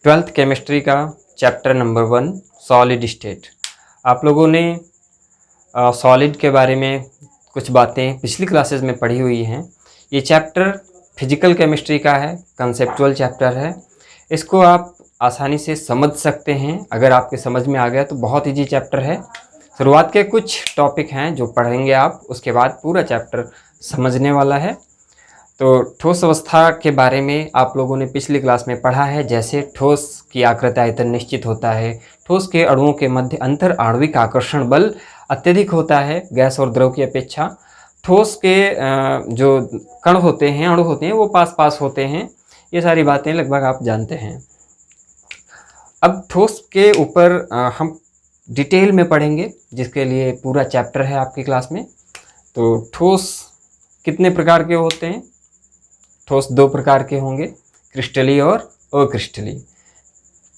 Twelfth chemistry का chapter number 1 solid state. आप लोगों ने सॉलिड के बारे में कुछ बातें पिछली क्लासेस में पढ़ी हुई हैं। ये चैप्टर फिजिकल केमिस्ट्री का है, कंसेप्चुअल चैप्टर है। इसको आप आसानी से समझ सकते हैं। अगर आपके समझ में आ गया तो बहुत ईजी चैप्टर है। शुरुआत के कुछ टॉपिक हैं जो पढ़ेंगे आप, उसके बाद पूरा चैप्टर समझने वाला है। तो ठोस अवस्था के बारे में आप लोगों ने पिछली क्लास में पढ़ा है। जैसे ठोस की आकृति आयतन निश्चित होता है, ठोस के अणुओं के मध्य अंतर आणविक आकर्षण बल अत्यधिक होता है गैस और द्रव की अपेक्षा। ठोस के जो कण होते हैं, अणु होते हैं, वो पास पास होते हैं। ये सारी बातें लगभग आप जानते हैं। अब ठोस के ऊपर हम डिटेल में पढ़ेंगे, जिसके लिए पूरा चैप्टर है आपकी क्लास में। तो ठोस कितने प्रकार के होते हैं? ठोस दो प्रकार के होंगे, क्रिस्टली और अक्रिस्टली।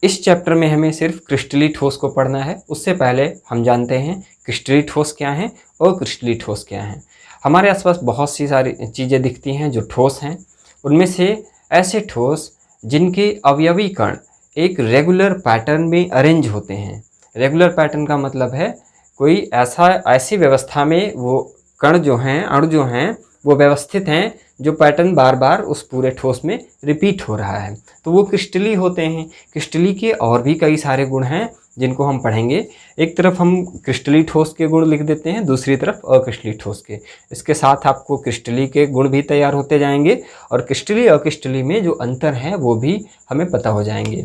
इस चैप्टर में हमें सिर्फ क्रिस्टली ठोस को पढ़ना है। उससे पहले हम जानते हैं क्रिस्टली ठोस क्या है और क्रिस्टली ठोस क्या है। हमारे आसपास बहुत सी सारी चीज़ें दिखती हैं जो ठोस हैं। उनमें से ऐसे ठोस जिनके अवयवी कण एक रेगुलर पैटर्न में अरेंज होते हैं। रेगुलर पैटर्न का मतलब है कोई ऐसी व्यवस्था में वो कण जो हैं, अणु जो हैं, वो व्यवस्थित हैं, जो पैटर्न बार बार उस पूरे ठोस में रिपीट हो रहा है, तो वो क्रिस्टली होते हैं। क्रिस्टली के और भी कई सारे गुण हैं जिनको हम पढ़ेंगे। एक तरफ हम क्रिस्टली ठोस के गुण लिख देते हैं, दूसरी तरफ अक्रिस्टली ठोस के। इसके साथ आपको क्रिस्टली के गुण भी तैयार होते जाएंगे और क्रिस्टली अक्रिस्टली में जो अंतर है वो भी हमें पता हो जाएंगे।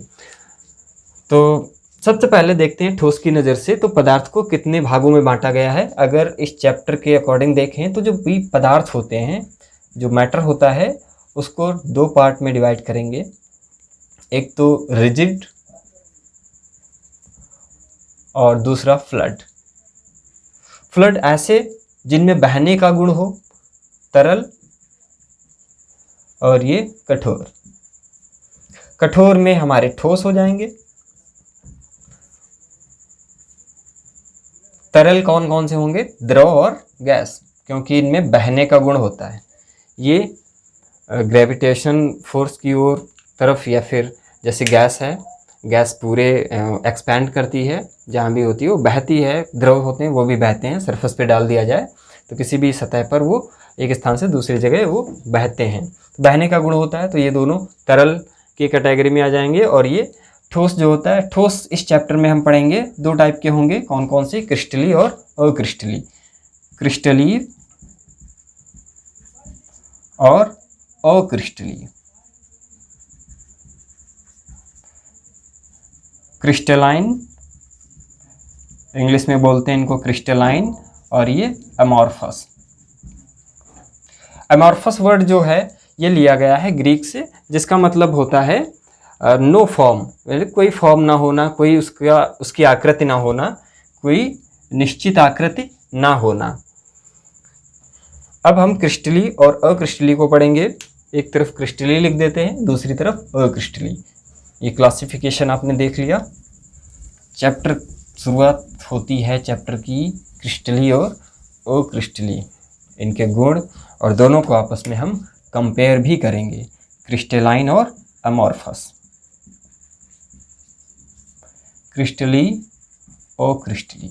तो सबसे पहले देखते हैं ठोस की नज़र से तो पदार्थ को कितने भागों में बांटा गया है। अगर इस चैप्टर के अकॉर्डिंग देखें तो जो भी पदार्थ होते हैं, जो मैटर होता है, उसको दो पार्ट में डिवाइड करेंगे। एक तो रिजिड और दूसरा फ्लड। फ्लड ऐसे जिनमें बहने का गुण हो, तरल, और ये कठोर। कठोर में हमारे ठोस हो जाएंगे। तरल कौन कौन से होंगे? द्रव और गैस, क्योंकि इनमें बहने का गुण होता है। ये ग्रेविटेशन फोर्स की ओर तरफ, या फिर जैसे गैस है, गैस पूरे एक्सपैंड करती है, जहाँ भी होती है वो बहती है। द्रव होते हैं वो भी बहते हैं। सरफेस पे डाल दिया जाए तो किसी भी सतह पर वो एक स्थान से दूसरी जगह वो बहते हैं, तो बहने का गुण होता है। तो ये दोनों तरल की कैटेगरी में आ जाएंगे। और ये ठोस जो होता है, ठोस इस चैप्टर में हम पढ़ेंगे दो टाइप के होंगे। कौन कौन सी? क्रिस्टली और अक्रिस्टली। क्रिस्टली और अक्रिस्टली। क्रिस्टलाइन इंग्लिश में बोलते हैं इनको क्रिस्टलाइन, और ये अमॉर्फस। अमॉर्फस वर्ड जो है ये लिया गया है ग्रीक से, जिसका मतलब होता है नो फॉर्म, कोई फॉर्म ना होना, कोई उसकी आकृति ना होना, कोई निश्चित आकृति ना होना। अब हम क्रिस्टली और अक्रिस्टली को पढ़ेंगे। एक तरफ क्रिस्टली लिख देते हैं, दूसरी तरफ अक्रिस्टली। ये क्लासिफिकेशन आपने देख लिया। चैप्टर शुरुआत होती है चैप्टर की क्रिस्टली और अक्रिस्टली, इनके गुण, और दोनों को आपस में हम कंपेयर भी करेंगे, क्रिस्टलाइन और अमॉर्फस। क्रिस्टली और क्रिस्टली।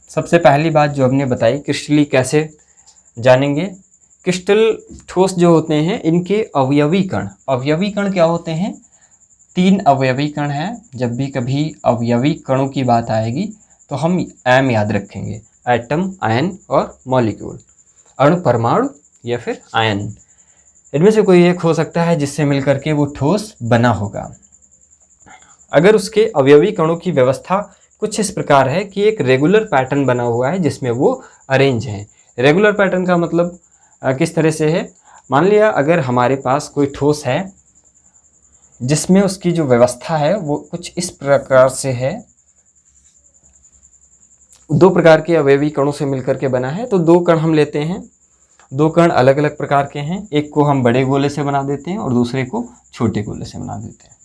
सबसे पहली बात जो हमने बताई, क्रिस्टली कैसे जानेंगे? क्रिस्टल ठोस जो होते हैं इनके अवयवी कण। अवयवी कण क्या होते हैं? 3 अवयवी कण हैं। जब भी कभी अवयवी कणों की बात आएगी तो हम एम याद रखेंगे, एटम, आयन और मॉलिक्यूल। अणु, परमाणु या फिर आयन, इनमें से कोई एक हो सकता है जिससे मिलकर के वो ठोस बना होगा। अगर उसके अवयवी कणों की व्यवस्था कुछ इस प्रकार है कि एक रेगुलर पैटर्न बना हुआ है जिसमें वो अरेंज हैं। रेगुलर पैटर्न का मतलब किस तरह से है? मान लिया अगर हमारे पास कोई ठोस है जिसमें उसकी जो व्यवस्था है वो कुछ इस प्रकार से है, 2 प्रकार के अवयवी कणों से मिलकर के बना है। तो 2 कण हम लेते हैं, 2 कण अलग अलग प्रकार के हैं। एक को हम बड़े गोले से बना देते हैं और दूसरे को छोटे गोले से बना देते हैं।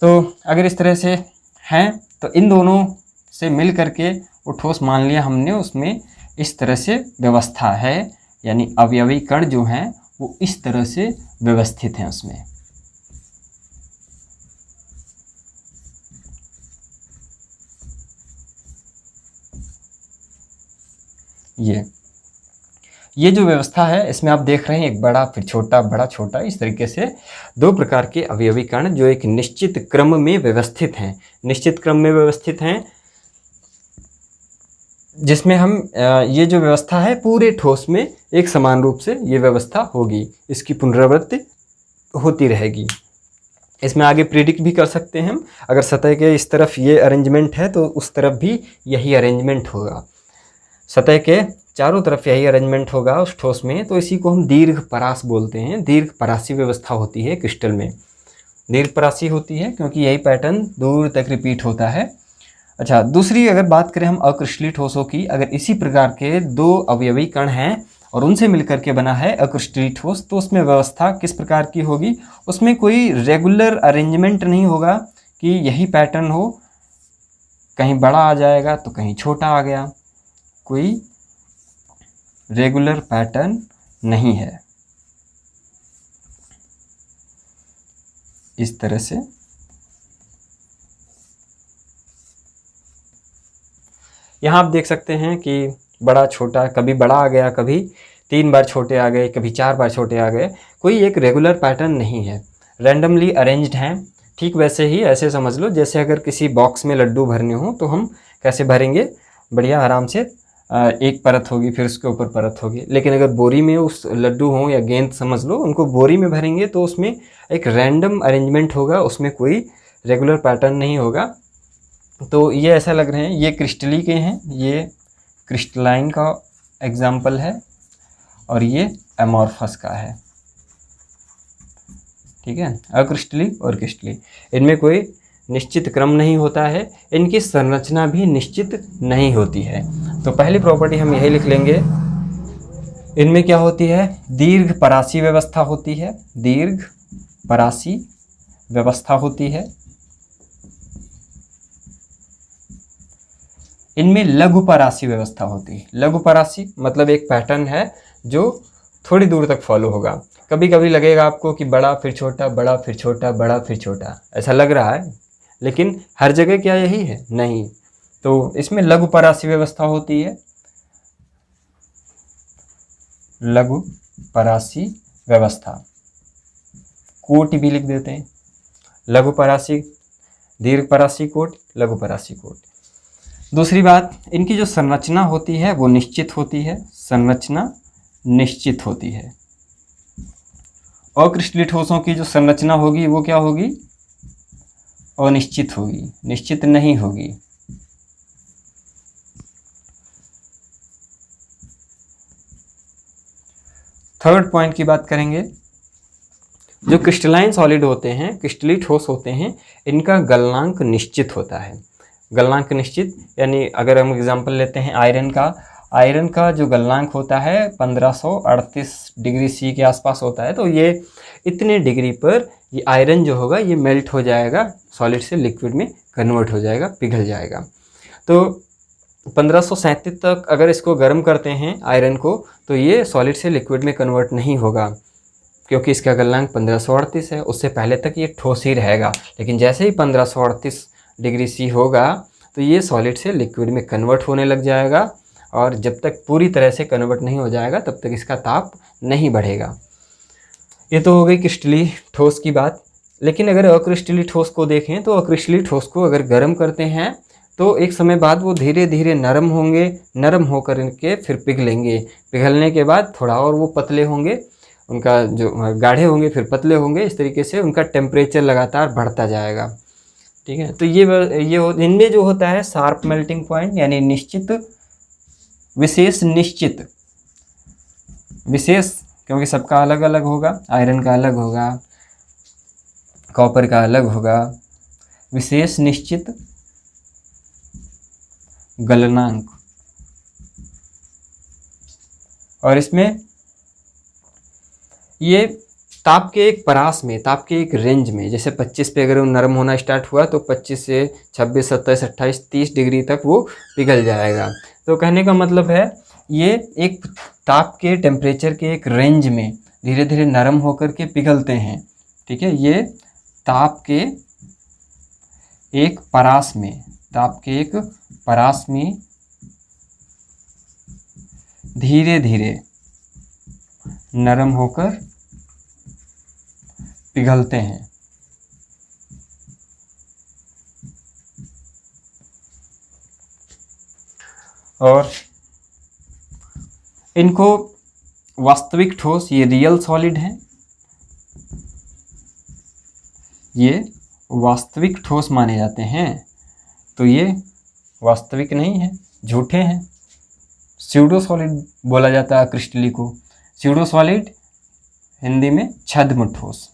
तो अगर इस तरह से हैं तो इन दोनों से मिल करके वो ठोस मान लिया हमने, उसमें इस तरह से व्यवस्था है, यानी अवयवी कण जो हैं वो इस तरह से व्यवस्थित हैं उसमें। ये जो व्यवस्था है इसमें आप देख रहे हैं एक बड़ा फिर छोटा, बड़ा छोटा, इस तरीके से दो प्रकार के अवयवी कण जो एक निश्चित क्रम में व्यवस्थित हैं, निश्चित क्रम में व्यवस्थित हैं, जिसमें हम ये जो व्यवस्था है पूरे ठोस में एक समान रूप से ये व्यवस्था होगी, इसकी पुनरावृत्ति होती रहेगी। इसमें आगे प्रिडिक्ट भी कर सकते हैं हम, अगर सतह के इस तरफ ये अरेंजमेंट है तो उस तरफ भी यही अरेंजमेंट होगा, सतह के चारों तरफ यही अरेंजमेंट होगा उस ठोस में, तो इसी को हम दीर्घ परास बोलते हैं। दीर्घ परासी व्यवस्था होती है क्रिस्टल में, दीर्घ परासी होती है क्योंकि यही पैटर्न दूर तक रिपीट होता है। अच्छा, दूसरी अगर बात करें हम अक्रिस्टलीय ठोसों की, अगर इसी प्रकार के दो अवयवी कण हैं और उनसे मिलकर के बना है अक्रिस्टलीय ठोस, तो उसमें व्यवस्था किस प्रकार की होगी? उसमें कोई रेगुलर अरेंजमेंट नहीं होगा कि यही पैटर्न हो, कहीं बड़ा आ जाएगा तो कहीं छोटा आ गया, कोई रेगुलर पैटर्न नहीं है। इस तरह से यहाँ आप देख सकते हैं कि बड़ा छोटा, कभी बड़ा आ गया, कभी 3 बार छोटे आ गए, कभी 4 बार छोटे आ गए, कोई एक रेगुलर पैटर्न नहीं है, रैंडमली अरेंज्ड हैं। ठीक वैसे ही ऐसे समझ लो जैसे अगर किसी बॉक्स में लड्डू भरने हो तो हम कैसे भरेंगे, बढ़िया आराम से एक परत होगी फिर उसके ऊपर परत होगी, लेकिन अगर बोरी में उस लड्डू हो या गेंद समझ लो, उनको बोरी में भरेंगे तो उसमें एक रैंडम अरेंजमेंट होगा, उसमें कोई रेगुलर पैटर्न नहीं होगा। तो ये ऐसा लग रहे हैं, ये क्रिस्टली के हैं, ये क्रिस्टलाइन का एग्जाम्पल है और ये एमॉर्फस का है। ठीक है, अक्रिस्टली और क्रिस्टली, इनमें कोई निश्चित क्रम नहीं होता है, इनकी संरचना भी निश्चित नहीं होती है। तो पहली प्रॉपर्टी हम यही लिख लेंगे, इनमें क्या होती है? दीर्घ परासी व्यवस्था होती है, दीर्घ परासी व्यवस्था होती है। इनमें लघु परासी व्यवस्था होती है। लघु परासी मतलब एक पैटर्न है जो थोड़ी दूर तक फॉलो होगा, कभी कभी लगेगा आपको कि बड़ा फिर छोटा, बड़ा फिर छोटा, बड़ा फिर छोटा, ऐसा लग रहा है, लेकिन हर जगह क्या यही है? नहीं। तो इसमें लघु परासी व्यवस्था होती है, लघु परासी व्यवस्था, कोटि भी लिख देते हैं, लघु परासी, दीर्घ परासी कोटि, लघु परासी कोटि। दूसरी बात, इनकी जो संरचना होती है वो निश्चित होती है, संरचना निश्चित होती है। अक्रिस्टलीय ठोसों की जो संरचना होगी वो क्या होगी? अनिश्चित होगी, निश्चित नहीं होगी। थर्ड पॉइंट की बात करेंगे, जो क्रिस्टलाइन सॉलिड होते हैं, क्रिस्टलीय ठोस होते हैं, इनका गलनांक निश्चित होता है। गलनांक निश्चित यानी अगर हम एग्जांपल लेते हैं आयरन का, आयरन का जो गलनांक होता है 1538 डिग्री सी के आसपास होता है, तो ये इतने डिग्री पर ये आयरन जो होगा ये मेल्ट हो जाएगा, सॉलिड से लिक्विड में कन्वर्ट हो जाएगा, पिघल जाएगा। तो 1537 तक अगर इसको गर्म करते हैं आयरन को, तो ये सॉलिड से लिक्विड में कन्वर्ट नहीं होगा, क्योंकि इसका गलनांक 1538 है, उससे पहले तक ये ठोस ही रहेगा। लेकिन जैसे ही 1538 डिग्री सी होगा तो ये सॉलिड से लिक्विड में कन्वर्ट होने लग जाएगा, और जब तक पूरी तरह से कन्वर्ट नहीं हो जाएगा तब तक इसका ताप नहीं बढ़ेगा। ये तो हो गई क्रिस्टलीय ठोस की बात। लेकिन अगर अक्रिस्टलीय ठोस को देखें तो अक्रिस्टलीय ठोस को अगर गर्म करते हैं तो एक समय बाद वो धीरे धीरे नरम होंगे, नरम होकर के फिर पिघलेंगे, पिघलने के बाद थोड़ा और वो पतले होंगे, उनका जो गाढ़े होंगे फिर पतले होंगे, इस तरीके से उनका टेम्परेचर लगातार बढ़ता जाएगा। ठीक है, तो ये इनमें जो होता है शार्प मेल्टिंग पॉइंट, यानी निश्चित, विशेष, निश्चित, विशेष क्योंकि सबका अलग अलग होगा, आयरन का अलग होगा, कॉपर का अलग होगा, विशेष निश्चित गलनांक। और इसमें ये ताप के एक परास में, ताप के एक रेंज में, जैसे 25 पे अगर वो नरम होना स्टार्ट हुआ तो 25 से 26, 27, 28, 30 डिग्री तक वो पिघल जाएगा। तो कहने का मतलब है ये एक ताप के टेम्परेचर के एक रेंज में धीरे धीरे नरम होकर के पिघलते हैं। ठीक है, ये ताप के एक परास में धीरे धीरे नरम होकर पिघलते हैं। और इनको वास्तविक ठोस, ये रियल सॉलिड है, ये वास्तविक ठोस माने जाते हैं। तो ये वास्तविक नहीं है, झूठे हैं। स्यूडो सॉलिड बोला जाता है क्रिस्टली को। स्यूडो सॉलिड हिंदी में छद्म ठोस,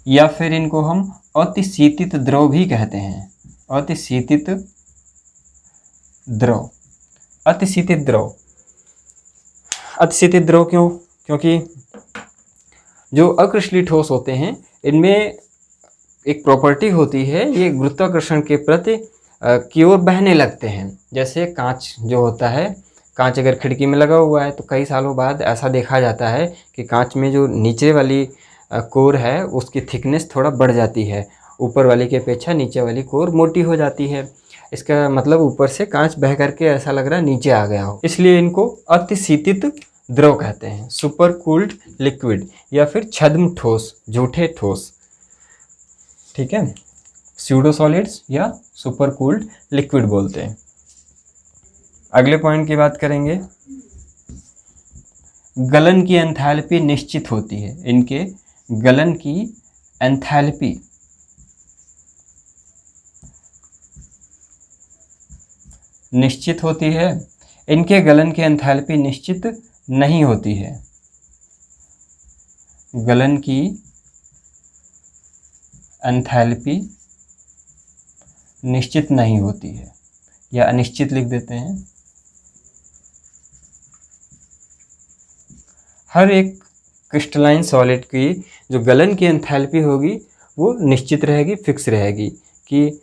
या फिर इनको हम अतिशीतित द्रव भी कहते हैं। अतिशीतित द्रव। अतिशीतित द्रव, अतिशीतित द्रव क्यों? क्योंकि जो अक्रिस्टलीय ठोस होते हैं इनमें एक प्रॉपर्टी होती है, ये गुरुत्वाकर्षण के प्रति की ओर बहने लगते हैं। जैसे कांच जो होता है, कांच अगर खिड़की में लगा हुआ है तो कई सालों बाद ऐसा देखा जाता है कि कांच में जो नीचे वाली कोर है उसकी थिकनेस थोड़ा बढ़ जाती है, ऊपर वाली के अपेक्षा नीचे वाली कोर मोटी हो जाती है। इसका मतलब ऊपर से कांच बह करके ऐसा लग रहा है नीचे आ गया हो, इसलिए इनको अतिशीतित द्रव कहते हैं। सुपर कूल्ड लिक्विड या फिर छद्म ठोस, झूठे ठोस। ठीक है, स्यूडो सॉलिड्स या सुपर कूल्ड लिक्विड बोलते हैं। अगले पॉइंट की बात करेंगे। गलन की एंथैल्पी निश्चित होती है। इनके गलन की एंथैल्पी निश्चित होती है, इनके गलन की एंथैल्पी निश्चित नहीं होती है। गलन की एंथैल्पी निश्चित नहीं होती है, या अनिश्चित लिख देते हैं। हर एक क्रिस्टलाइन सॉलिड की जो गलन की एंथैल्पी होगी वो निश्चित रहेगी, फिक्स रहेगी। कि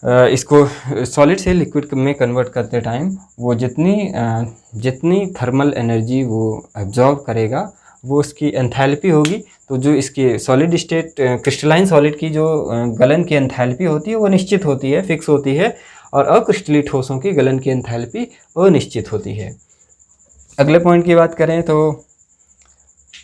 इसको सॉलिड से लिक्विड में कन्वर्ट करते टाइम वो जितनी थर्मल एनर्जी वो एब्जॉर्ब करेगा वो उसकी एंथैल्पी होगी। तो जो इसकी सॉलिड स्टेट क्रिस्टलाइन सॉलिड की जो गलन की एंथैल्पी होती है वो निश्चित होती है, फिक्स होती है, और अक्रिस्टलीय ठोसों की गलन की एंथैल्पी अनिश्चित होती है। अगले पॉइंट की बात करें तो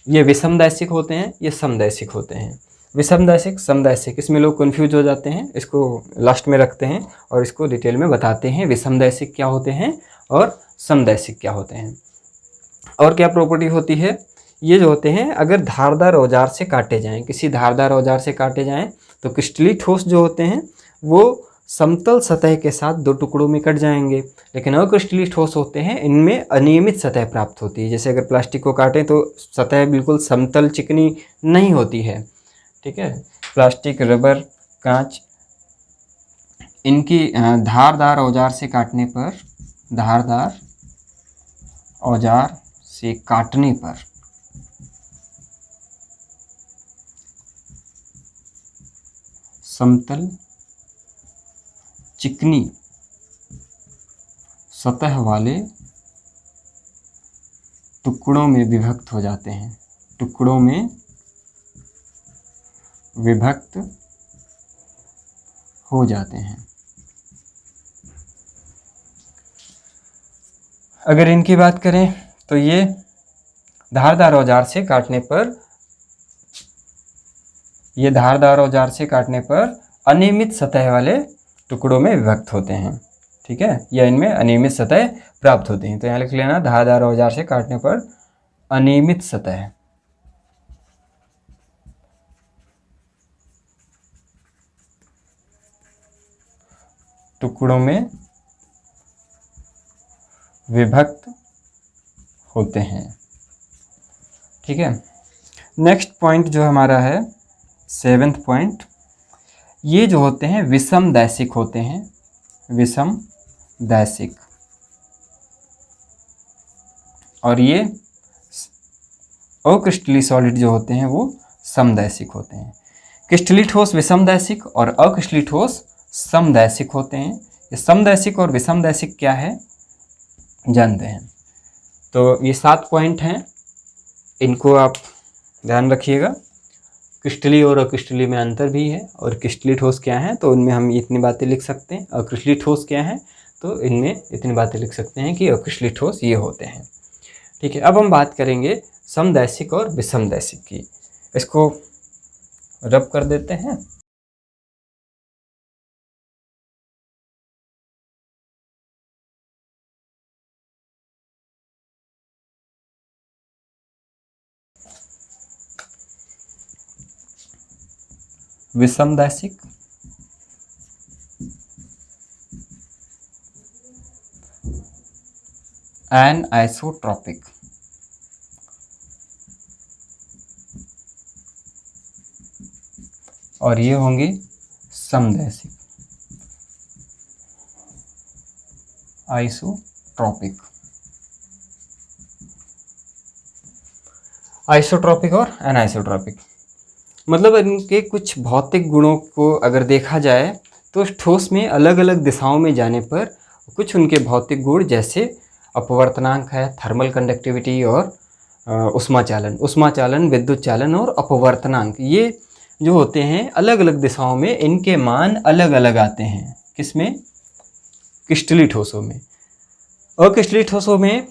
ये विषमदैशिक होते हैं, ये समदैशिक होते हैं। विषमदैशिक, समदैशिक, इसमें लोग कंफ्यूज हो जाते हैं, इसको लास्ट में रखते हैं और इसको डिटेल में बताते हैं विषमदैशिक क्या होते हैं और समदैशिक क्या होते हैं। और क्या प्रॉपर्टी होती है, ये जो होते हैं अगर धारदार औजार से काटे जाएं, किसी धारदार औजार से काटे जाएं तो क्रिस्टलीय ठोस जो होते हैं वो समतल सतह के साथ दो टुकड़ों में कट जाएंगे। लेकिन अक्रिस्टलीय ठोस होते हैं, इनमें अनियमित सतह प्राप्त होती है। जैसे अगर प्लास्टिक को काटें तो सतह बिल्कुल समतल चिकनी नहीं होती है। ठीक है, प्लास्टिक, रबर, कांच, इनकी धारदार औजार से काटने पर, धारदार औजार से काटने पर समतल चिकनी सतह वाले टुकड़ों में विभक्त हो जाते हैं, टुकड़ों में विभक्त हो जाते हैं। अगर इनकी बात करें तो ये धारदार औजार से काटने पर, ये धारदार औजार से काटने पर अनियमित सतह वाले टुकड़ों में विभक्त होते हैं। ठीक है, या इनमें अनियमित सतह प्राप्त होती हैं। तो यहाँ लिख लेना, धारदार औजार से काटने पर अनियमित सतह टुकड़ों में विभक्त होते हैं। ठीक है, नेक्स्ट पॉइंट जो हमारा है 7th पॉइंट, ये जो होते हैं विषमदैशिक होते हैं, विषमदैशिक, और ये अक्रिस्टलीय सॉलिड जो होते हैं वो समदैशिक होते हैं। क्रिस्टलीय ठोस विषमदैशिक और अक्रिस्टलीय ठोस समदैशिक होते हैं। ये समदैशिक और विषमदैशिक क्या है? जानते हैं। तो ये 7 पॉइंट हैं, इनको आप ध्यान रखिएगा। क्रिस्टलीय और अक्रिस्टलीय में अंतर भी है, और क्रिस्टलीय ठोस क्या है तो उनमें हम इतनी बातें लिख सकते हैं, अक्रिस्टलीय ठोस क्या है तो इनमें इतनी बातें लिख सकते हैं कि अक्रिस्टलीय ठोस ये होते हैं। ठीक है, अब हम बात करेंगे समदैशिक और विषमदैशिक की। इसको रब कर देते हैं। विषमदैशिक एंड आइसोट्रॉपिक। और ये होंगे समदैशिक, आइसोट्रॉपिक। आइसोट्रॉपिक और एनाइसोट्रॉपिक मतलब इनके कुछ भौतिक गुणों को अगर देखा जाए तो ठोस में अलग अलग दिशाओं में जाने पर कुछ उनके भौतिक गुण, जैसे अपवर्तनांक है, थर्मल कंडक्टिविटी और ऊष्मा चालन, विद्युत चालन और अपवर्तनांक, ये जो होते हैं अलग अलग दिशाओं में, इनके मान अलग अलग आते हैं। किसमें? क्रिस्टलीय ठोसों में। अक्रिस्टलीय ठोसों में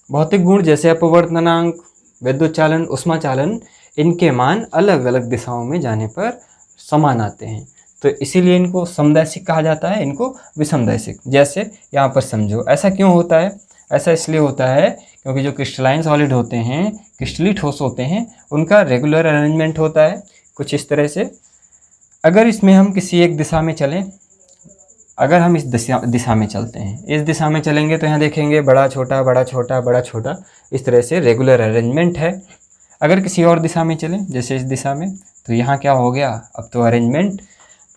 भौतिक गुण जैसे अपवर्तनांक, विद्युत चालन, ऊष्मा चालन, इनके मान अलग अलग दिशाओं में जाने पर समान आते हैं, तो इसीलिए इनको समदैशिक कहा जाता है, इनको विषमदैशिक। जैसे यहाँ पर समझो, ऐसा क्यों होता है? ऐसा इसलिए होता है क्योंकि जो क्रिस्टलाइन सॉलिड होते हैं, क्रिस्टलीय ठोस होते हैं, उनका रेगुलर अरेंजमेंट होता है कुछ इस तरह से। अगर इसमें हम किसी एक दिशा में चलें, अगर हम इस दिशा में चलते हैं, इस दिशा में चलेंगे तो यहाँ देखेंगे बड़ा छोटा बड़ा छोटा बड़ा छोटा, इस तरह से रेगुलर अरेंजमेंट है। अगर किसी और दिशा में चलें, जैसे इस दिशा में, तो यहाँ क्या हो गया? अब तो अरेंजमेंट,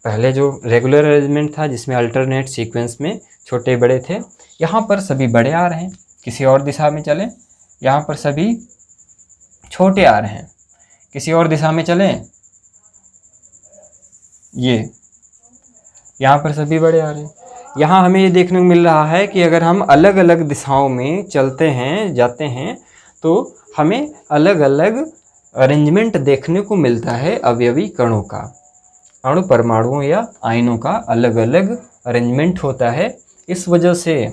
पहले जो रेगुलर अरेंजमेंट था जिसमें अल्टरनेट सीक्वेंस में छोटे बड़े थे, यहाँ पर सभी बड़े आ रहे हैं। किसी और दिशा में चलें, यहाँ पर सभी छोटे आ रहे हैं। किसी और दिशा में चलें, ये यहाँ पर सभी बड़े आ रहे हैं। यहाँ हमें ये देखने को मिल रहा है कि अगर हम अलग अलग दिशाओं में चलते हैं, जाते हैं, तो हमें अलग अलग अरेंजमेंट देखने को मिलता है अवयवी कणों का। अणु परमाणुओं या आयनों का अलग अलग अरेंजमेंट होता है। इस वजह से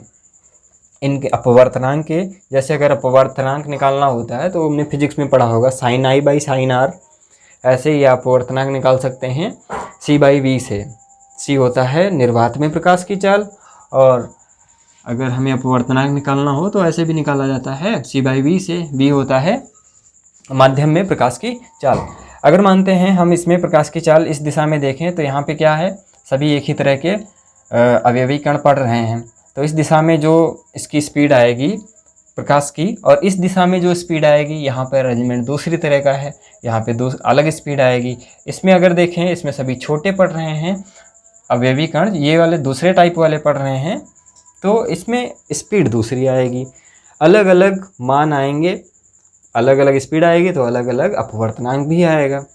इनके अपवर्तनांक के, जैसे अगर अपवर्तनांक निकालना होता है तो हमने फिजिक्स में पढ़ा होगा sin i by sin r, ऐसे ही अपवर्तनांक निकाल सकते हैं c/v से। c होता है निर्वात में प्रकाश की चाल, और अगर हमें अपवर्तनांक निकालना हो तो ऐसे भी निकाला जाता है c/v से। v होता है माध्यम में प्रकाश की चाल। अगर मानते हैं हम इसमें प्रकाश की चाल इस दिशा में देखें तो यहाँ पे क्या है? सभी एक ही तरह के अवयवी कण पड़ रहे हैं, तो इस दिशा में जो इसकी स्पीड आएगी प्रकाश की, और इस दिशा में जो स्पीड आएगी, यहाँ पर अरेंजमेंट दूसरी तरह का है, यहाँ पे दो अलग स्पीड आएगी। इसमें अगर देखें, इसमें सभी छोटे पड़ रहे हैं अवयवी कण, ये वाले दूसरे टाइप वाले पड़ रहे हैं, तो इसमें स्पीड दूसरी आएगी, अलग अलग मान आएंगे, अलग अलग स्पीड आएगी तो अलग अलग अपवर्तनांक भी आएगा।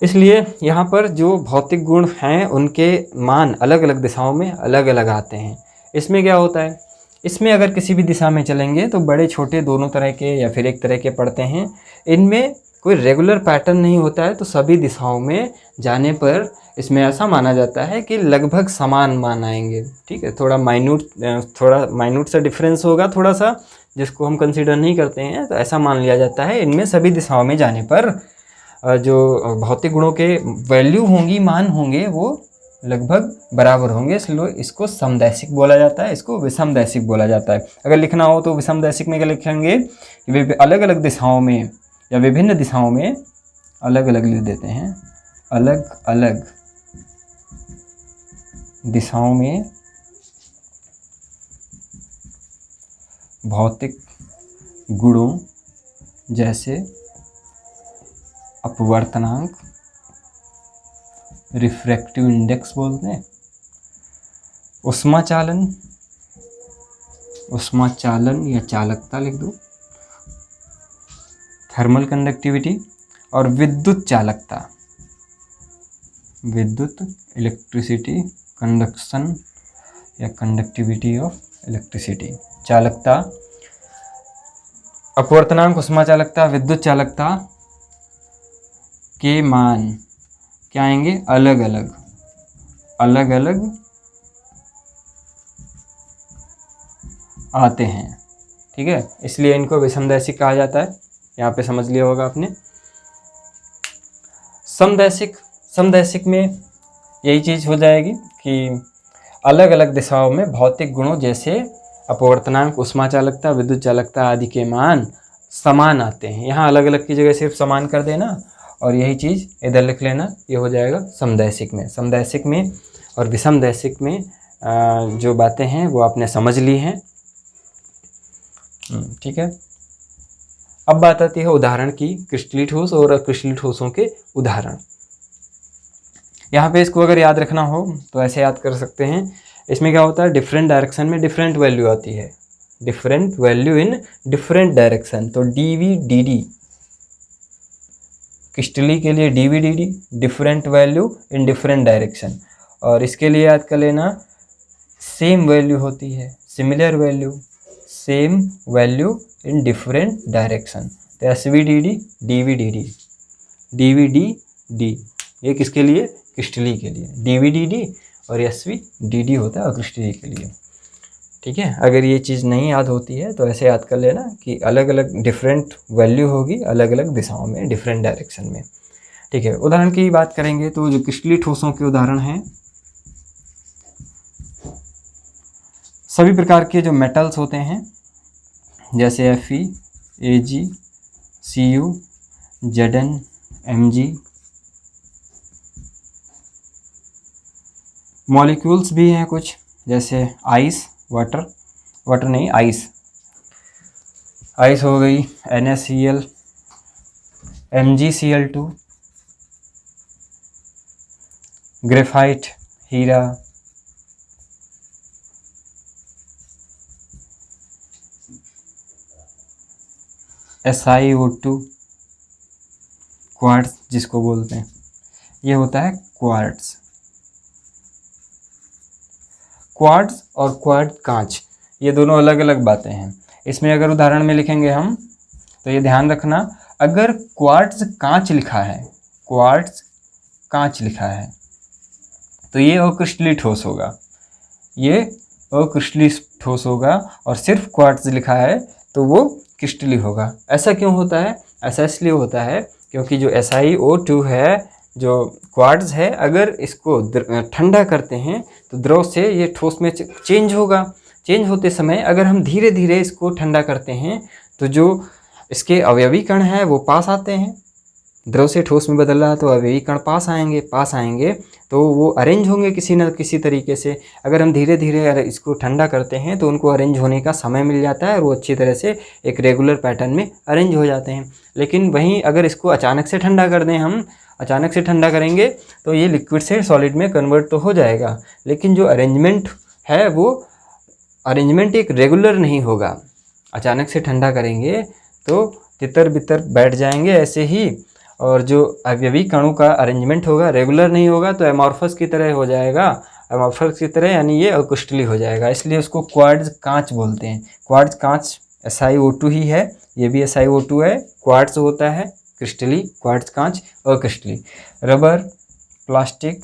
इसलिए यहाँ पर जो भौतिक गुण हैं उनके मान अलग अलग दिशाओं में अलग अलग आते हैं। इसमें क्या होता है? इसमें अगर किसी भी दिशा में चलेंगे तो बड़े छोटे दोनों तरह के या फिर एक तरह के पड़ते हैं। इनमें कोई रेगुलर पैटर्न नहीं होता है, तो सभी दिशाओं में जाने पर इसमें ऐसा माना जाता है कि लगभग समान मान आएंगे। ठीक है, थोड़ा माइन्यूट सा डिफरेंस होगा थोड़ा सा, जिसको हम कंसीडर नहीं करते हैं, तो ऐसा मान लिया जाता है इनमें सभी दिशाओं में जाने पर जो भौतिक गुणों के वैल्यू होंगी, मान होंगे, वो लगभग बराबर होंगे, इसलिए इसको समदैशिक बोला जाता है, इसको विषमदैशिक बोला जाता है। अगर लिखना हो तो विषमदैशिक में क्या लिखेंगे? वे अलग अलग दिशाओं में या विभिन्न दिशाओं में, अलग अलग लिख देते हैं, अलग अलग दिशाओं में भौतिक गुणों जैसे अपवर्तनांक, रिफ्रैक्टिव इंडेक्स बोलते हैं, ऊष्मा चालन या चालकता लिख दो, थर्मल कंडक्टिविटी और विद्युत चालकता, विद्युत इलेक्ट्रिसिटी कंडक्शन या कंडक्टिविटी ऑफ इलेक्ट्रिसिटी, चालकता, अपवर्तनांक उष्मा चालकता, विद्युत चालकता के मान क्या आएंगे, अलग अलग आते हैं। ठीक है, इसलिए इनको विषमदैशिक कहा जाता है। यहाँ पे समझ लिया होगा आपने। समदैशिक में यही चीज़ हो जाएगी कि अलग अलग दिशाओं में भौतिक गुणों जैसे अपवर्तनांक, उष्मा चालकता, विद्युत चालकता आदि के मान समान आते हैं। यहाँ अलग अलग की जगह सिर्फ समान कर देना और यही चीज़ इधर लिख लेना, ये हो जाएगा समदैशिक में। समदैशिक में और विषमदैशिक में जो बातें हैं वो आपने समझ ली हैं। ठीक है, अब बात आती है उदाहरण की, क्रिस्टलीय ठोस और अक्रिस्टलीय ठोसों के उदाहरण। यहाँ पे इसको अगर याद रखना हो तो ऐसे याद कर सकते हैं। इसमें क्या होता है, डिफरेंट डायरेक्शन में डिफरेंट वैल्यू आती है, different value in different direction. तो डीवी डी डी क्रिस्टलीय के लिए DV D D different value in different direction, और इसके लिए याद कर लेना सेम वैल्यू होती है, similar value, same value in different direction. तो S V D D, D V D D, D V D D, ये किसके लिए, क्रिस्टलीय के लिए। डी वी डी डी और एस वी डी डी होता है अक्रिस्टलीय के लिए। ठीक है, अगर ये चीज़ नहीं याद होती है तो ऐसे याद कर लेना कि अलग अलग डिफरेंट वैल्यू होगी अलग अलग दिशाओं में, डिफरेंट डायरेक्शन में। ठीक है, उदाहरण की बात करेंगे तो जो क्रिस्टलीय ठोसों के उदाहरण हैं, सभी प्रकार के जो मेटल्स होते हैं जैसे Fe, Ag, Cu, Zn, Mg, molecules भी हैं कुछ जैसे आइस, वाटर नहीं आइस हो गई, NaCl, MgCl2, ग्रेफाइट, हीरा, SiO2, क्वार्ट्ज जिसको बोलते हैं, ये होता है क्वार्ट्ज। क्वार्ट्ज और क्वार्ट्ज कांच, ये दोनों अलग अलग बातें हैं। इसमें अगर उदाहरण में लिखेंगे हम तो ये ध्यान रखना, अगर क्वार्ट्ज कांच लिखा है, क्वार्ट्ज कांच लिखा है तो ये अक्रिस्टलीय ठोस होगा, ये अक्रिस्टलीय ठोस होगा, और सिर्फ क्वार्ट्ज लिखा है तो वो क्रिस्टलीय होगा। ऐसा क्यों होता है, ऐसा इसलिए होता है क्योंकि जो SiO2 है, जो क्वार्ट्ज है, अगर इसको ठंडा करते हैं तो द्रव से ये ठोस में चेंज होगा। चेंज होते समय अगर हम धीरे धीरे इसको ठंडा करते हैं तो जो इसके अवयवी कण हैं वो पास आते हैं, द्रव से ठोस में बदल रहा है तो अवयवी कण पास आएंगे तो वो अरेंज होंगे किसी न किसी तरीके से। अगर हम धीरे धीरे इसको ठंडा करते हैं तो उनको अरेंज होने का समय मिल जाता है और वो अच्छी तरह से एक रेगुलर पैटर्न में अरेंज हो जाते हैं। लेकिन वहीं अगर इसको अचानक से ठंडा कर दें, हम अचानक से ठंडा करेंगे तो ये लिक्विड से सॉलिड में कन्वर्ट तो हो जाएगा, लेकिन जो अरेंजमेंट है वो अरेंजमेंट एक रेगुलर नहीं होगा। अचानक से ठंडा करेंगे तो तितर बितर बैठ जाएंगे ऐसे ही, और जो अवयवी कणों का अरेंजमेंट होगा रेगुलर नहीं होगा तो एमॉर्फस की तरह हो जाएगा, एमॉर्फस की तरह, यानी ये अक्रिस्टलीय हो जाएगा। इसलिए उसको क्वार्ट्ज कांच बोलते हैं। क्वार्ट्ज कांच SiO2 ही है, ये भी SiO2 है, क्वार्ट्ज होता है क्रिस्टलीय, क्वार्ट्ज कांच अक्रिस्टलीय। रबर, प्लास्टिक,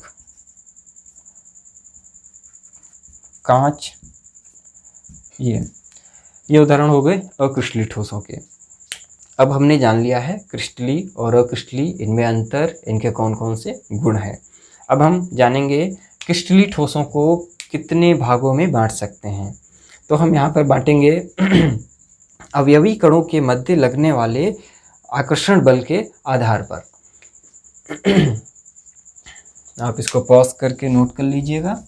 कांच, ये उदाहरण हो गए अक्रिस्टलीय ठोसों के। अब हमने जान लिया है क्रिस्टलीय और अक्रिस्टलीय, इनमें अंतर, इनके कौन कौन से गुण हैं। अब हम जानेंगे क्रिस्टलीय ठोसों को कितने भागों में बांट सकते हैं। तो हम यहाँ पर बांटेंगे अवयवी कणों के मध्य लगने वाले आकर्षण बल के आधार पर। आप इसको पॉज करके नोट कर लीजिएगा।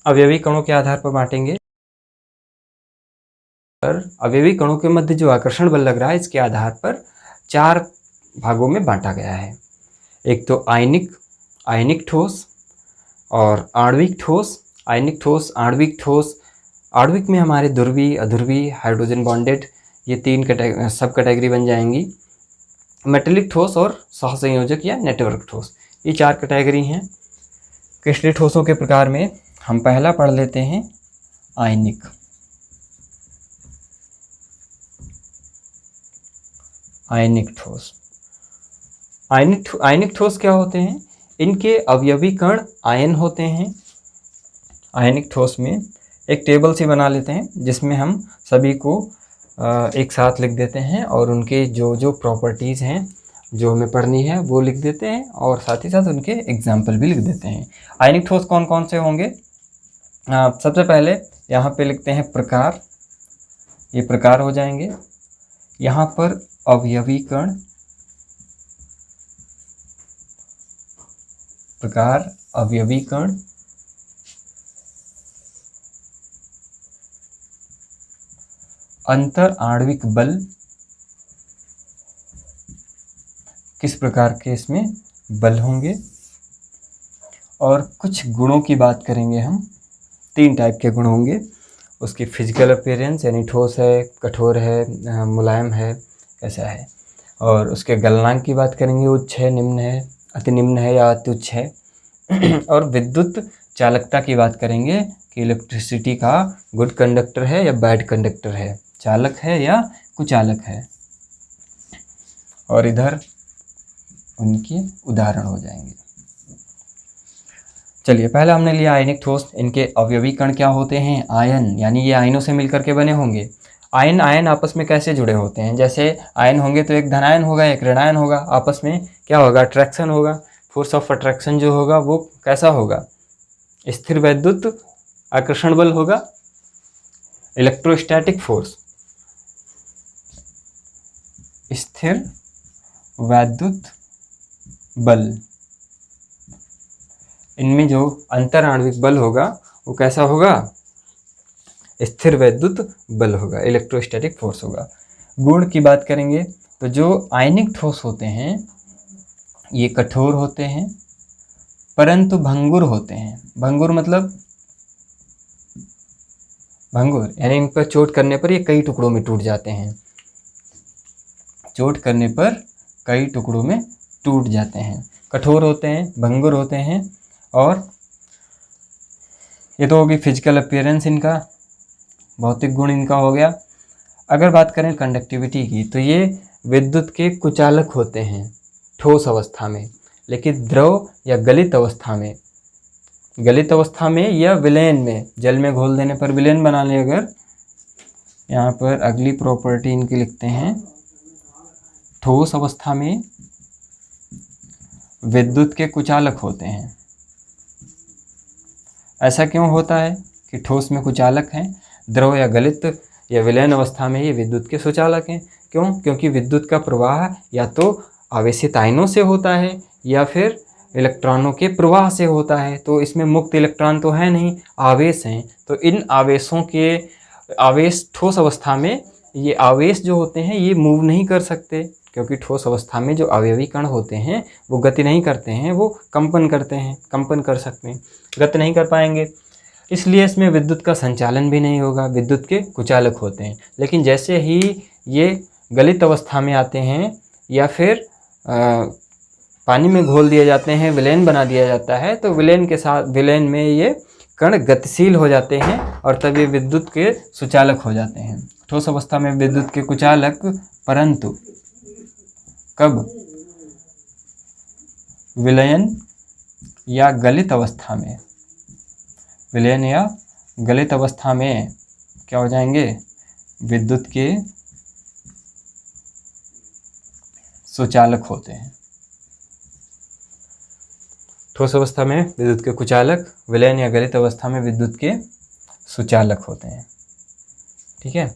अवयवी कणों के आधार पर बांटेंगे। पर अवयवी कणों के मध्य जो आकर्षण बल लग रहा है इसके आधार पर 4 भागों में बांटा गया है। एक तो आयनिक ठोस और आणविक ठोस। आयनिक ठोस, आणविक ठोस। आणविक में हमारे ध्रुवीय, अध्रुवीय, हाइड्रोजन बॉन्डेड, ये 3 सब कैटेगरी बन जाएंगी। मेटेलिक ठोस और सहसंयोजक या नेटवर्क ठोस, ये 4 कैटेगरी हैं। क्रिस्टलीय ठोसों के प्रकार में हम पहला पढ़ लेते हैं आयनिक। आयनिक ठोस। आयनिक ठोस क्या होते हैं? इनके अवयवी कण आयन होते हैं। आयनिक ठोस में एक टेबल सी बना लेते हैं जिसमें हम सभी को एक साथ लिख देते हैं और उनके जो जो प्रॉपर्टीज़ हैं जो हमें पढ़नी है वो लिख देते हैं और साथ ही साथ उनके एग्जाम्पल भी लिख देते हैं। आयनिक ठोस कौन कौन से होंगे? सबसे पहले यहाँ पे लिखते हैं प्रकार, ये प्रकार हो जाएंगे। यहाँ पर अवयवी कण, प्रकार अवयवी कण। अंतर आणविक बल, किस प्रकार के इसमें बल होंगे। और कुछ गुणों की बात करेंगे हम, 3 टाइप के गुण होंगे। उसकी फिजिकल अपीयरेंस, यानी ठोस है, कठोर है, मुलायम है, कैसा है। और उसके गलनांक की बात करेंगे, उच्च है, निम्न है, अति निम्न है या अति उच्च है। और विद्युत चालकता की बात करेंगे कि इलेक्ट्रिसिटी का गुड कंडक्टर है या बैड कंडक्टर है, चालक है या कुचालक है। और इधर उनके उदाहरण हो जाएंगे। चलिए, पहला हमने लिया आयनिक ठोस। इनके अवयवी कण क्या होते हैं? आयन, यानी ये आयनों से मिलकर के बने होंगे। आयन आपस में कैसे जुड़े होते हैं? जैसे आयन होंगे तो एक धनायन होगा, एक ऋणायन होगा, आपस में क्या होगा? अट्रैक्शन होगा। फोर्स ऑफ अट्रैक्शन जो होगा वो कैसा होगा? स्थिर वैद्युत आकर्षण बल होगा, इलेक्ट्रोस्टैटिक फोर्स, स्थिर वैद्युत बल। इनमें जो अंतर आणविक बल होगा वो कैसा होगा? स्थिर वैद्युत बल होगा, इलेक्ट्रोस्टैटिक फोर्स होगा। गुण की बात करेंगे तो जो आयनिक ठोस होते हैं ये कठोर होते हैं परंतु भंगुर होते हैं। भंगुर मतलब भंगुर यानी इन पर चोट करने पर ये कई टुकड़ों में टूट जाते हैं। चोट करने पर कई टुकड़ों में टूट जाते हैं। कठोर होते हैं, भंगुर होते हैं। और ये तो होगी फिजिकल अपीयरेंस इनका, भौतिक गुण इनका हो गया। अगर बात करें कंडक्टिविटी की तो ये विद्युत के कुचालक होते हैं ठोस अवस्था में, लेकिन द्रव या गलित अवस्था में या विलयन में, जल में घोल देने पर विलयन बना ले अगर, यहाँ पर अगली प्रॉपर्टी इनकी लिखते हैं, ठोस अवस्था में विद्युत के कुचालक होते हैं। ऐसा क्यों होता है कि ठोस में कुचालक हैं, द्रव या गलित या विलयन अवस्था में ये विद्युत के सुचालक हैं? क्यों? क्योंकि विद्युत का प्रवाह या तो आवेशित आयनों से होता है या फिर इलेक्ट्रॉनों के प्रवाह से होता है। तो इसमें मुक्त इलेक्ट्रॉन तो है नहीं, आवेश हैं। तो इन आवेशों के आवेश ठोस अवस्था में ये आवेश जो होते हैं ये मूव नहीं कर सकते, क्योंकि ठोस अवस्था में जो अवयवी कण होते हैं वो गति नहीं करते हैं, वो कंपन करते हैं, कंपन कर सकते हैं, गति नहीं कर पाएंगे। इसलिए इसमें विद्युत का संचालन भी नहीं होगा, विद्युत के कुचालक होते हैं। लेकिन जैसे ही ये गलित अवस्था में आते हैं या फिर पानी में घोल दिए जाते हैं, विलयन बना दिया जाता है, तो विलयन में ये कण गतिशील हो जाते हैं और तब ये विद्युत के सुचालक हो जाते हैं। ठोस अवस्था में विद्युत के कुचालक, परंतु कब? विलयन या गलित अवस्था में। विलयन या गलित अवस्था में क्या हो जाएंगे? विद्युत के सुचालक होते हैं। ठोस अवस्था में विद्युत के कुचालक, विलयन या गलित अवस्था में विद्युत के सुचालक होते हैं। ठीक है।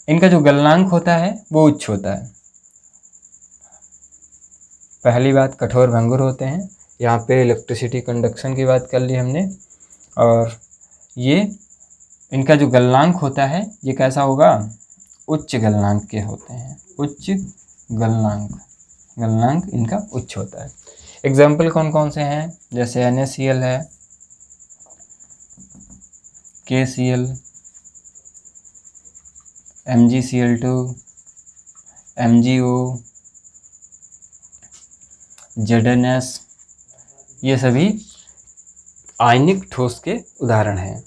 इनका जो गलनांक होता है वो उच्च होता है। पहली बात, कठोर भंगुर होते हैं, यहाँ पे इलेक्ट्रिसिटी कंडक्शन की बात कर ली हमने। और ये इनका जो गलनांक होता है ये कैसा होगा, उच्च गलनांक के होते हैं, उच्च गलनांक इनका उच्च होता है। एग्जाम्पल कौन कौन से हैं, जैसे NaCl है, KCl, MgCl2, MgO, ZnS, ये सभी आयनिक ठोस के उदाहरण हैं।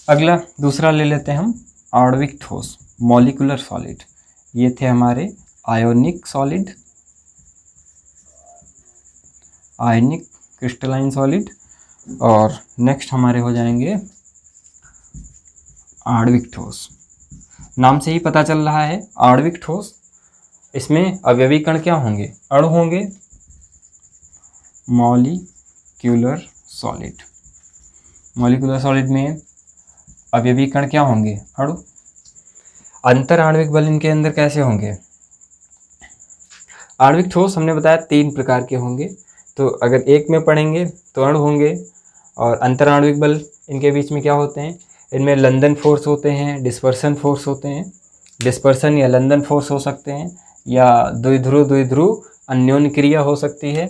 अगला दूसरा ले लेते हैं हम आणविक ठोस, मॉलिक्यूलर सॉलिड। ये थे हमारे आयोनिक सॉलिड, आयनिक क्रिस्टलाइन सॉलिड, और नेक्स्ट हमारे हो जाएंगे आणविक ठोस। नाम से ही पता चल रहा है आणविक ठोस, इसमें अवयवी कण क्या होंगे, अणु होंगे, मॉलिक्यूलर सॉलिड। मॉलिक्यूलर सॉलिड में अवयवी कण क्या होंगे, अणु। अंतर आणविक बल इनके अंदर कैसे होंगे। आणविक ठोस हमने बताया 3 प्रकार के होंगे, तो अगर एक में पढ़ेंगे तो अणु होंगे, और अंतर आणविक बल इनके बीच में क्या होते हैं, इनमें लंदन फोर्स होते हैं, डिस्पर्सन फोर्स होते हैं। डिस्पर्सन या लंदन फोर्स हो सकते हैं, या द्विध्रुव अन्योन्य क्रिया हो सकती है।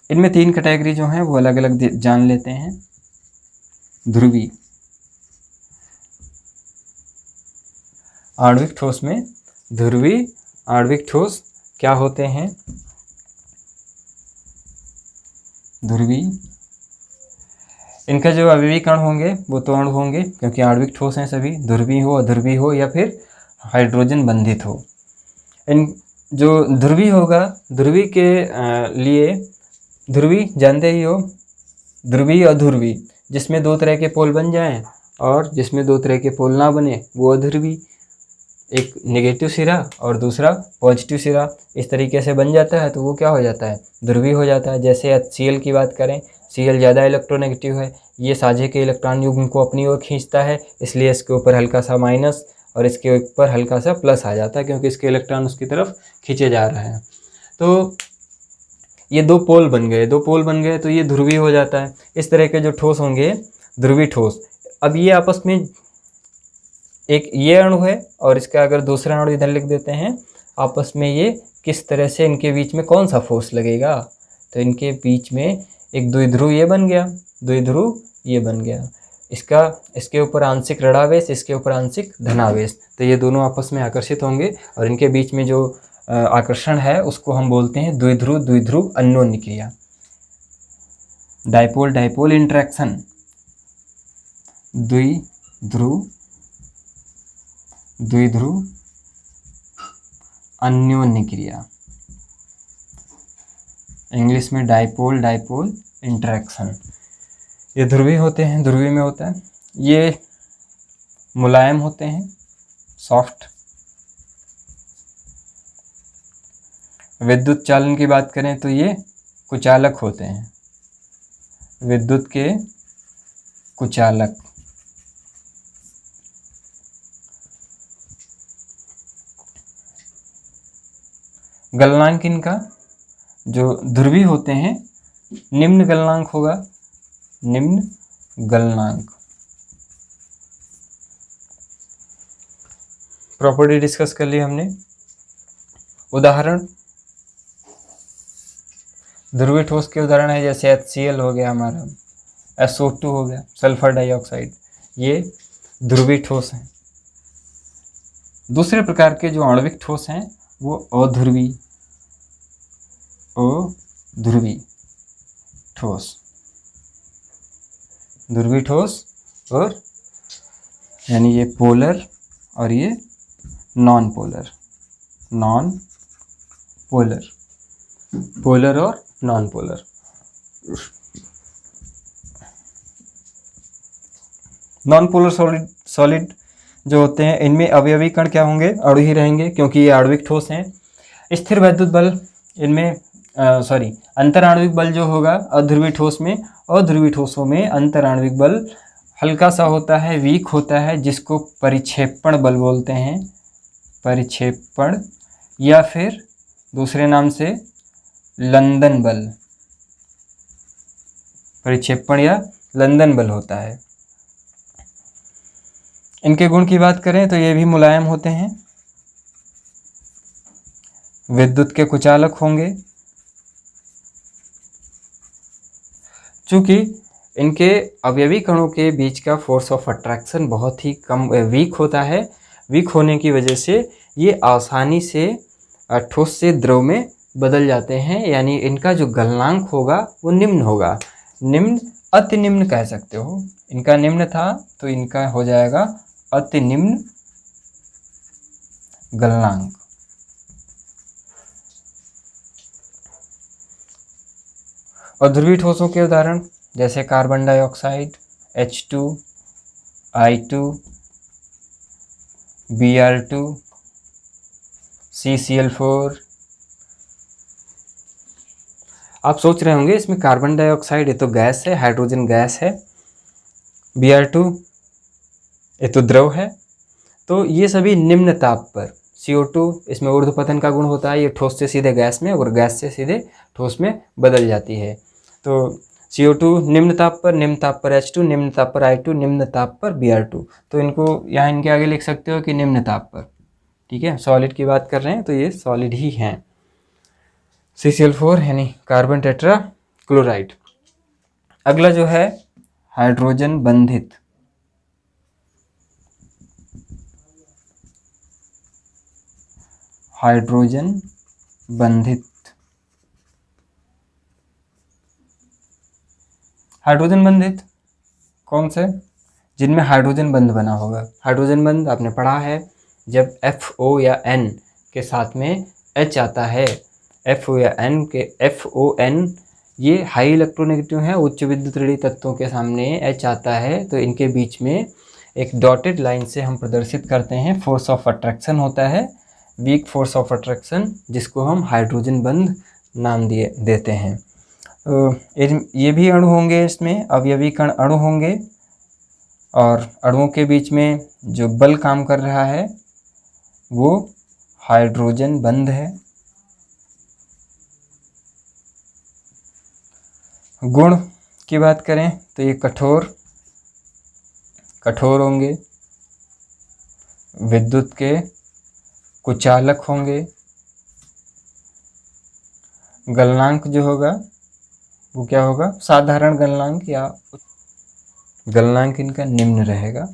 इनमें 3 कैटेगरी जो हैं वो अलग अलग जान लेते हैं। ध्रुवी आणविक ठोस में ध्रुवी आणविक ठोस क्या होते हैं, ध्रुवी। इनका जो अवयवी कण होंगे वो तो अणु होंगे, क्योंकि आणविक ठोस हैं सभी, ध्रुवी हो, अध्रुवी हो, या फिर हाइड्रोजन बंधित हो। इन जो ध्रुवी होगा, ध्रुवी के लिए ध्रुवी जानते ही हो, ध्रुवी अध्रुवी, जिसमें 2 तरह के पोल बन जाएं और जिसमें 2 तरह के पोल ना बने वो अध्रुवी। एक नेगेटिव सिरा और दूसरा पॉजिटिव सिरा इस तरीके से बन जाता है तो वो क्या हो जाता है, ध्रुवी हो जाता है। जैसे HCl की बात करें, Cl ज़्यादा इलेक्ट्रोनेगेटिव है, ये साझे के इलेक्ट्रॉन युग्म को अपनी ओर खींचता है, इसलिए इसके ऊपर हल्का सा माइनस और इसके ऊपर हल्का सा प्लस आ जाता है, क्योंकि इसके इलेक्ट्रॉन उसकी तरफ खींचे जा रहे हैं। तो ये 2 पोल बन गए, 2 पोल बन गए तो ये ध्रुवी हो जाता है। इस तरह के जो ठोस होंगे ध्रुवी ठोस। अब ये आपस में, एक ये अणु है और इसका अगर दूसरा अणु इधर लिख देते हैं, आपस में ये किस तरह से इनके बीच में कौन सा फोर्स लगेगा, तो इनके बीच में एक द्विध्रुव ये बन गया, द्विध्रुव ये बन गया, इसके ऊपर आंशिक ऋणावेश, इसके ऊपर आंशिक धनावेश, तो ये दोनों आपस में आकर्षित होंगे और इनके बीच में जो आकर्षण है उसको हम बोलते हैं द्विध्रुव अन्योन्य क्रिया, डाइपोल डाइपोल इंटरेक्शन, द्विध्रुव अन्योन्य क्रिया, इंग्लिश में डाइपोल डाइपोल इंटरेक्शन। ये ध्रुवी होते हैं, ध्रुवी में होता है, ये मुलायम होते हैं, सॉफ्ट। विद्युत चालन की बात करें तो ये कुचालक होते हैं, विद्युत के कुचालक। गलनांक इनका जो ध्रुवी होते हैं निम्न गलनांक होगा, निम्न गलनांक। प्रॉपर्टी डिस्कस कर ली हमने। उदाहरण, ध्रुवी ठोस के उदाहरण है जैसे HCl हो गया हमारा, SO2 हो गया, सल्फर डाइऑक्साइड, ये ध्रुवी ठोस हैं। दूसरे प्रकार के जो आणविक ठोस हैं वो अध्रुवी ठोस, ध्रुवी ठोस और यानी ये पोलर और ये नॉन पोलर, पोलर और non polar. Non polar solid जो होते हैं इनमें अवयवी कण क्या होंगे, अणु ही रहेंगे, क्योंकि ये आणविक ठोस हैं। स्थिर वैद्युत बल इनमें अंतर आणविक बल जो होगा अध्रुवी ठोस में, अध्रुवी ठोसों में अंतर आणविक बल हल्का सा होता है, वीक होता है, जिसको परिक्षेपण बल बोलते हैं। परिक्षेपण या फिर दूसरे नाम से लंदन बल, परिक्षेपण या लंदन बल होता है। इनके गुण की बात करें तो ये भी मुलायम होते हैं, विद्युत के कुचालक होंगे। चूंकि इनके अवयवी कणों के बीच का फोर्स ऑफ अट्रैक्शन बहुत ही कम वीक होता है, वीक होने की वजह से ये आसानी से ठोस से द्रव में बदल जाते हैं, यानी इनका जो गलनांक होगा वो निम्न होगा। निम्न, अति निम्न कह सकते हो। इनका निम्न था तो इनका हो जाएगा अति निम्न गलनांक। और ध्रुवीय ठोसों के उदाहरण जैसे carbon dioxide H2, I2, Br2, CCl4। आप सोच रहे होंगे इसमें कार्बन डाइऑक्साइड ये तो गैस है, हाइड्रोजन गैस है, Br2 ये तो द्रव है। तो ये सभी निम्न ताप पर, CO2 इसमें ऊर्ध्वपतन का गुण होता है, ये ठोस से सीधे गैस में और गैस से सीधे ठोस में बदल जाती है। तो CO2 निम्न ताप पर H2, निम्न ताप पर I2, निम्न ताप पर Br2। तो इनको यहाँ इनके आगे लिख सकते हो कि निम्न ताप पर, ठीक है। सॉलिड की बात कर रहे हैं तो ये सॉलिड ही हैं। CCl4 यानी कार्बन टेट्रा क्लोराइड। अगला जो है हाइड्रोजन बंधित, हाइड्रोजन बंधित। हाइड्रोजन बंधित कौन से? जिनमें हाइड्रोजन बंध बना होगा। हाइड्रोजन बंध आपने पढ़ा है, जब FO या N के साथ में H आता है, FO या N के FON ये हाई इलेक्ट्रोनेगेटिव है, उच्च विद्युत ऋणात्मक तत्वों के सामने H आता है तो इनके बीच में एक डॉटेड लाइन से हम प्रदर्शित करते हैं, फोर्स ऑफ अट्रैक्शन होता है, वीक फोर्स ऑफ अट्रैक्शन, जिसको हम हाइड्रोजन बंध नाम देते हैं। ये भी अणु होंगे, इसमें अवयवी कण अणु होंगे और अणुओं के बीच में जो बल काम कर रहा है वो हाइड्रोजन बंध है। गुण की बात करें तो ये कठोर होंगे, विद्युत के कुचालक होंगे, गलनांक जो होगा वो क्या होगा? साधारण गलनांक या गलनांक इनका निम्न रहेगा।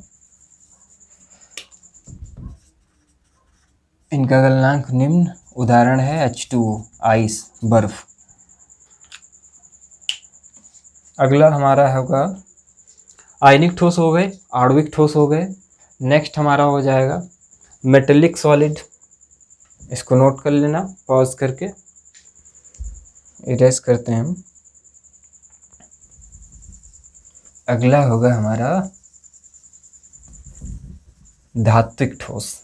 इनका गलनांक निम्न, उदाहरण है H2O, आइस, बर्फ। अगला हमारा होगा आयनिक ठोस हो गए, आणविक ठोस हो गए। नेक्स्ट हमारा हो जाएगा मेटेलिक सॉलिड। इसको नोट कर लेना, पॉज करके इरेज करते हैं हम। अगला होगा हमारा धात्विक ठोस।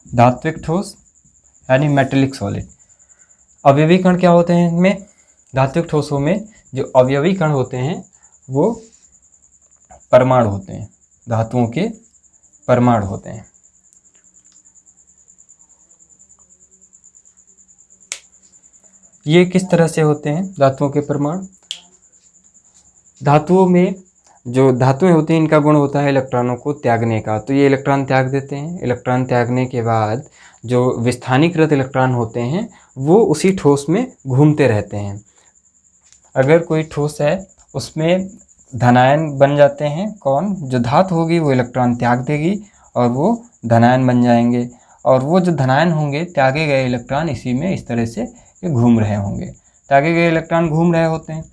धात्विक ठोस यानी मेटेलिक सॉलिड। अवयवी कण क्या होते हैं इनमें? धात्विक ठोसों में जो अवयवी कण होते हैं वो परमाणु होते हैं, धातुओं के परमाणु होते हैं। ये किस तरह से होते हैं धातुओं के परमाणु? धातुओं में जो धातुएं होती हैं इनका गुण होता है इलेक्ट्रॉनों को त्यागने का, तो ये इलेक्ट्रॉन त्याग देते हैं। इलेक्ट्रॉन त्यागने के बाद जो विस्थानीकृत इलेक्ट्रॉन होते हैं वो उसी ठोस में घूमते रहते हैं। अगर कोई ठोस है उसमें धनायन बन जाते हैं, कौन? जो धातु होगी वो इलेक्ट्रॉन त्याग देगी और वो धनायन बन जाएंगे, और वो जो धनायन होंगे त्यागे गए इलेक्ट्रॉन इसी में इस तरह से ये घूम रहे होंगे। त्यागे गए इलेक्ट्रॉन घूम रहे होते हैं,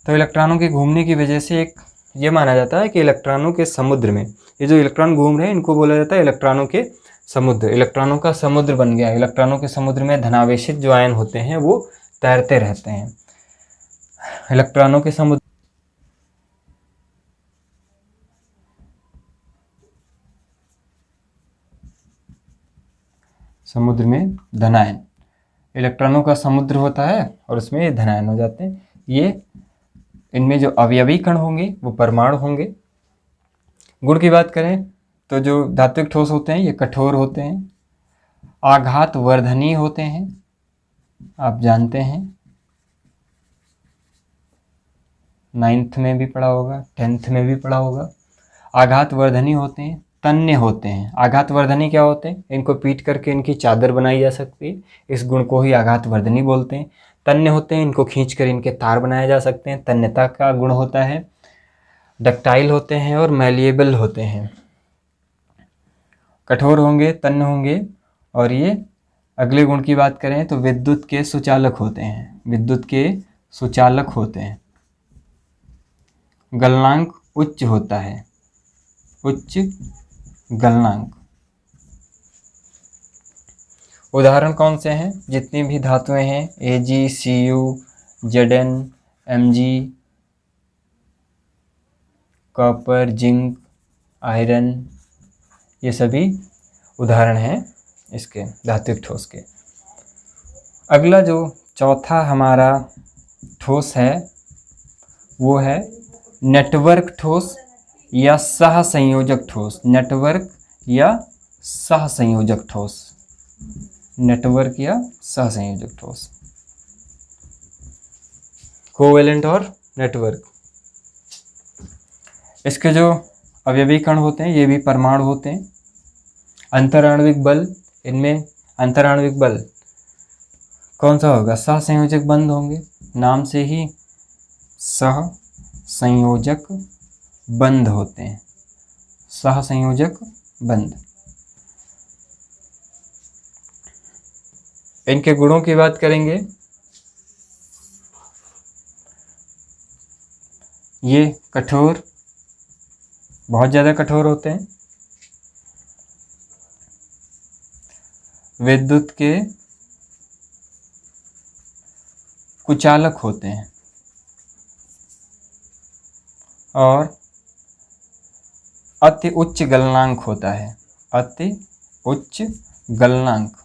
तो इलेक्ट्रॉनों के घूमने की वजह से एक ये माना जाता है कि इलेक्ट्रॉनों के समुद्र में ये जो इलेक्ट्रॉन घूम रहे हैं इनको बोला जाता है इलेक्ट्रॉनों के समुद्र। इलेक्ट्रॉनों का समुद्र बन गया। इलेक्ट्रॉनों के समुद्र में धनावेशित जो आयन होते हैं वो तैरते रहते हैं। इलेक्ट्रॉनों के समुद्र में धनायन, इलेक्ट्रॉनों का समुद्र होता है और उसमें ये धनायन हो जाते हैं। ये इनमें जो अवयवी कण होंगे वो परमाणु होंगे। गुण की बात करें तो जो धात्विक ठोस होते हैं ये कठोर होते हैं, आघात वर्धनीय होते हैं, आप जानते हैं 9th में भी पढ़ा होगा, 10th में भी पढ़ा होगा। आघात वर्धनीय होते हैं, तन्य होते हैं। आघात वर्धनीय क्या होते हैं? इनको पीट करके इनकी चादर बनाई जा सकती है, इस गुण को ही आघात वर्धनीय बोलते हैं। तन्य होते हैं, इनको खींच कर इनके तार बनाए जा सकते हैं, तन्यता का गुण होता है। डक्टाइल होते हैं और मैलिएबल होते हैं। कठोर होंगे, तन्य होंगे। और ये अगले गुण की बात करें तो विद्युत के सुचालक होते हैं, विद्युत के सुचालक होते हैं। गलनांक उच्च होता है, उच्च गलनांक। उदाहरण कौन से हैं? जितनी भी धातुएं हैं Ag, Cu, Zn, Mg, copper, zinc, iron, ये सभी उदाहरण हैं इसके धात्विक ठोस के। अगला जो चौथा हमारा ठोस है वो है नेटवर्क ठोस या सहसंयोजक ठोस। नेटवर्क या सहसंयोजक ठोस, नेटवर्क या सहसंयोजक ठोस, कोवेलेंट और नेटवर्क। इसके जो अवयवी कण होते हैं ये भी परमाणु होते हैं। अंतराण्विक बल, इनमें अंतराण्विक बल कौन सा होगा? सहसंयोजक बंध होंगे, नाम से ही सहसंयोजक बंध होते हैं, सहसंयोजक बंध। इनके गुणों की बात करेंगे, ये कठोर, बहुत ज़्यादा कठोर होते हैं। विद्युत के कुचालक होते हैं और अति उच्च गलनांक होता है, अति उच्च गलनांक।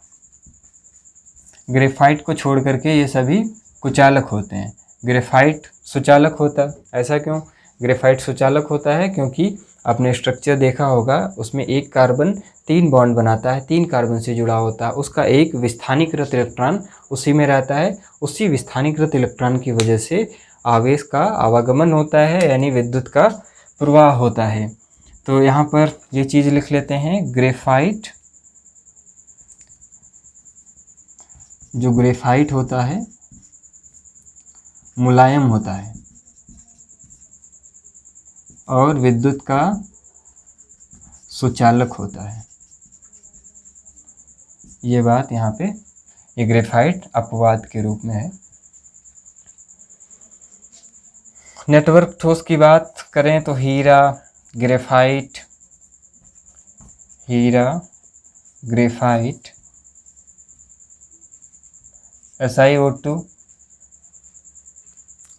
ग्रेफाइट को छोड़ करके ये सभी कुचालक होते हैं। ग्रेफाइट सुचालक होता है, ऐसा क्यों? ग्रेफाइट सुचालक होता है क्योंकि आपने स्ट्रक्चर देखा होगा, उसमें एक कार्बन 3 बॉन्ड बनाता है, 3 कार्बन से जुड़ा होता है, उसका एक विस्थानीकृत इलेक्ट्रॉन उसी में रहता है। उसी विस्थानीकृत इलेक्ट्रॉन की वजह से आवेश का आवागमन होता है, यानी विद्युत का प्रवाह होता है। तो यहाँ पर ये चीज़ लिख लेते हैं, ग्रेफाइट, जो ग्रेफाइट होता है मुलायम होता है और विद्युत का सुचालक होता है। ये बात यहाँ पे ये ग्रेफाइट अपवाद के रूप में है। नेटवर्क ठोस की बात करें तो हीरा, ग्रेफाइट, हीरा, ग्रेफाइट, SiO2,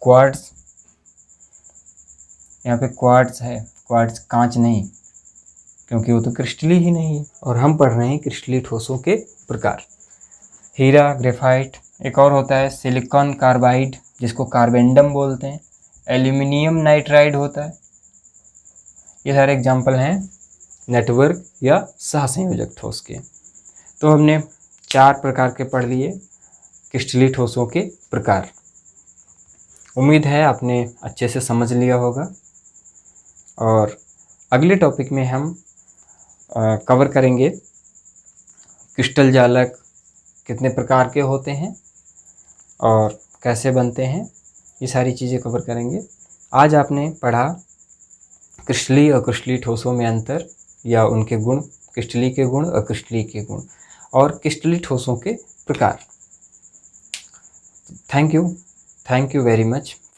क्वार्ट्ज, यहाँ पे क्वार्ट्ज है, क्वार्ट्ज कांच नहीं, क्योंकि वो तो क्रिस्टली ही नहीं है और हम पढ़ रहे हैं क्रिस्टली ठोसों के प्रकार। हीरा, ग्रेफाइट। एक और होता है सिलिकॉन कार्बाइड, जिसको कार्बेंडम बोलते हैं। एल्यूमिनियम नाइट्राइड होता है। ये सारे एग्जाम्पल हैं नेटवर्क या सहसंयोजक ठोस के। तो हमने 4 प्रकार के पढ़ लिए क्रिस्टली ठोसों के प्रकार। उम्मीद है आपने अच्छे से समझ लिया होगा और अगले टॉपिक में हम कवर करेंगे क्रिस्टल जालक कितने प्रकार के होते हैं और कैसे बनते हैं, ये सारी चीज़ें कवर करेंगे। आज आपने पढ़ा क्रिस्टली और क्रिस्टली ठोसों में अंतर या उनके गुण, क्रिस्टली के गुण और क्रिस्टली के गुण और क्रिस्टली ठोसों के प्रकार। Thank you very much.